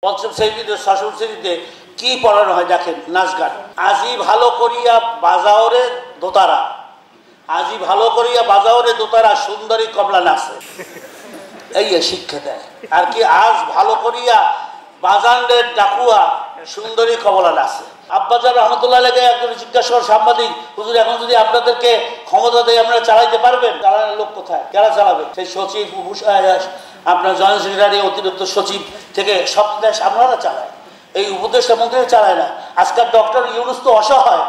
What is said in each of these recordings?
পঞ্চম শ্রেণীতে ষষ্ঠ শ্রেণীতে কি পড়ানো হয় দেখেন, নাচ গান। আজি ভালো করিয়া বাজাওরে দোতারা, আজি ভালো করিয়া বাজাওরে দোতারা, সুন্দরী কমলা নাচে। এই শিক্ষা দেয়। আর কি, আজ ভালো করিয়া বাজানের ডাকুয়া, সুন্দরী কমলা নাচে। আব্বাজান রহমতুল্লাহ আলাইহি একজন জিজ্ঞাসা করেন সাংবাদিক, হুজুর এখন যদি আপনাদেরকে ক্ষমতা দেয় আপনারা চালাইতে পারবেন? চালানোর লোক কোথায়, কারা চালাবে? সেই সচিব, আপনার জয়েন্ট সেক্রেটারি, অতিরিক্ত সচিব থেকে সব দেশ আপনারা চালায়, এই উপদেষ্টা মন্ত্রী চালায় না। আজকাল ডক্টর ইউনূস তো অসহায়,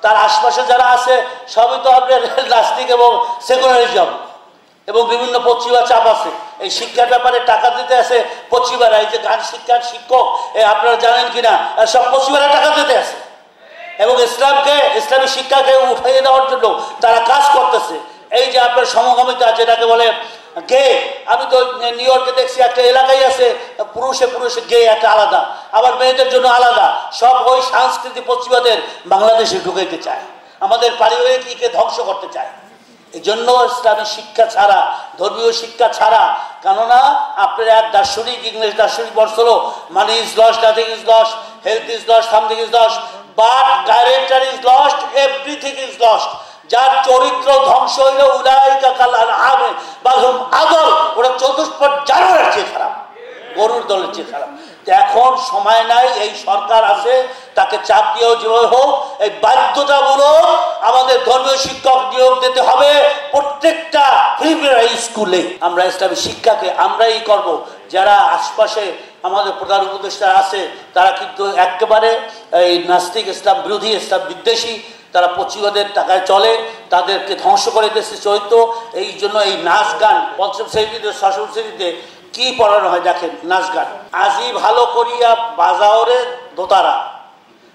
তার আশপাশে যারা আছে সবই তো আপনার নাস্তিক এবং সেকুলারিজম এবং বিভিন্ন পশ্চিমা চাপ আছে। এই শিক্ষার ব্যাপারে টাকা দিতে আছে পশ্চিমারা। এই যে গান শিক্ষার শিক্ষক আপনারা জানেন কিনা, সব পশ্চিমারা টাকা দিতে আছে এবং ইসলামী শিক্ষাকে উঠাইয়ে দেওয়ার জন্য তারা কাজ করতেছে। এই যে আপনার সমকামিতা যেটাকে বলে গে, আমি তো নিউ ইয়র্কে দেখছি একটা এলাকায় আছে পুরুষে গে একটা আলাদা, আবার মেয়েদের জন্য আলাদা। সব ওই সংস্কৃতি পশ্চিমাদের বাংলাদেশে ঢুকাইতে চায়, আমাদের পারিবারিককে ধ্বংস করতে চায়। এই জন্য ইসলামী শিক্ষা ছাড়া, ধর্মীয় শিক্ষা ছাড়া, কেননা আপনার এক দার্শনিক, ইংলিশ দার্শনিক বলছিল money is lost, nothing is lost, health is lost, something is lost, but character is lost, everything is lost. যার চরিত্র ধ্বংস হইল উলাইকা কাল আনআম বাল হুম আদল, ওরা চতুষ্পদ জানোয়ারের চেয়ে খারাপ, গরুর দলের চেয়ে খারাপ। এখন সময় নাই, এই সরকার আছে, তাকে চাপ দিয়েও যেভাবে হোক এই বাধ্যতামূলক আমাদের ধর্মীয় শিক্ষক নিয়োগ দিতে হবে প্রত্যেকটা প্রাইমারি স্কুলে। আমরা ইসলামী শিক্ষাকে আমরাই করব। যারা আশপাশে আমাদের প্রধান উপদেষ্টা আছে তারা কিন্তু একেবারে এই নাস্তিক, ইসলাম বিরোধী, ইসলাম বিদ্বেষী, তারা পশ্চিমাদের টাকায় চলে, তাদেরকে ধ্বংস করে দিচ্ছে চরিত্র। এই জন্য এই নাচ গান পঞ্চম শ্রেণীতে ষষ্ঠ শ্রেণীতে কি পড়ানো হয় দেখেন, নাচ গান। আজি ভালো করিয়া বাজাওরে দোতারা,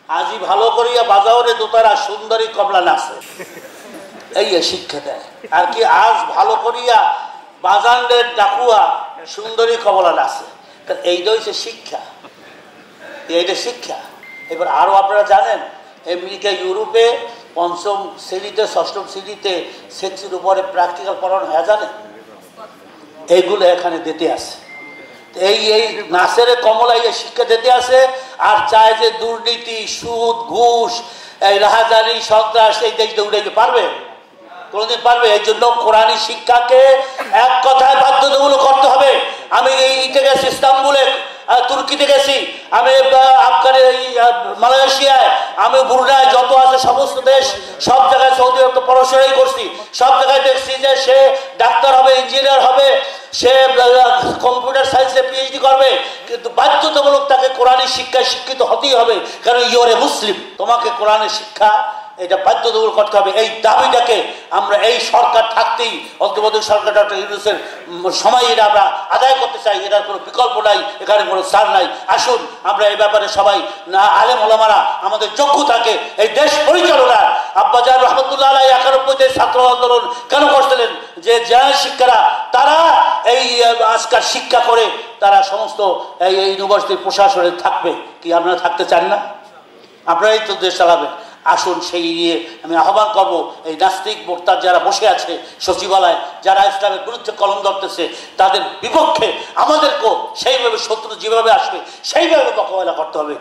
আজি ভালো করিয়া বাজাওরে দোতারা, সুন্দরী কমলা নাচে। এই শিক্ষা দেয়। আর কি, আজ ভালো করিয়া বাজানের ডাকুয়া, সুন্দরী কমলা নাচে। এইটা হচ্ছে শিক্ষা, এইটা শিক্ষা। এবার আরো আপনারা জানেন আমেরিকা, ইউরোপে পঞ্চম শ্রেণীতে ষষ্ঠম শ্রেণীতে সেক্সের উপরে প্র্যাকটিক্যাল পড়ানো হয় জানেন, এইগুলো এখানে দিতে আছে। এই নাচের কমলা শিক্ষা দিতে আছে। আর চায় যে দুর্নীতি, সুদ, ঘুষ, এই রাহাজানি, সন্ত্রাস এই দেশে উঠাইতে পারবে? কোনোদিন পারবে? এই জন্য কোরআনী শিক্ষাকে এক কথায় বাধ্যতামূলক করতে হবে। আমি ইতে গেছি, ইস্তাম্বুলে, তুর্কিতে গেছি, আমি মালয়েশিয়ায়, আমি ব্রুনাই, যত আছে সমস্ত দেশ, সব জায়গায়, সৌদি আরব তো পড়াশোনাই করছি, সব জায়গায় দেখছি যে সে ডাক্তার হবে, ইঞ্জিনিয়ার হবে, সে কম্পিউটার সায়েন্সে পিএইচডি করবে, কিন্তু বাধ্যতামূলক তাকে কোরআনী শিক্ষায় শিক্ষিত হতেই হবে, কারণ ইউরে মুসলিম। তোমাকে কোরআনের শিক্ষা এটা বাধ্যতামূলক করতে হবে। এই দাবিটাকে আমরা এই সরকার থাকতেই, অন্তর্বর্তী সরকার ডক্টর ইউনূসের সময় এটা আমরা আদায় করতে চাই। এটার কোনো বিকল্প নাই, এখানে কোনো ছাড় নাই। আসুন আমরা এই ব্যাপারে সবাই আলেম ওলামারা আমাদের যোগ্য থাকে এই দেশ পরিচালনার। আব্বাজান রহমতুল্লাহ আলাইহি 91-তে ছাত্র আন্দোলন কেন করছিলেন? যে জেনারেল শিক্ষারা তারা এই আজকাল শিক্ষা করে তারা সমস্ত এই ইউনিভার্সিটির প্রশাসনে থাকবে। কি আপনারা থাকতে চান না? আপনারাই তো দেশ চালাবেন। আসুন সেই নিয়ে আমি আহ্বান করবো, এই নাস্তিক মোর্তাদ যারা বসে আছে সচিবালয়, যারা ইসলামের বিরুদ্ধে কলম ধরতেছে, তাদের বিপক্ষে আমাদেরকেও সেইভাবে শত্রু যেভাবে আসবে সেইভাবে মোকাবেলা করতে হবে।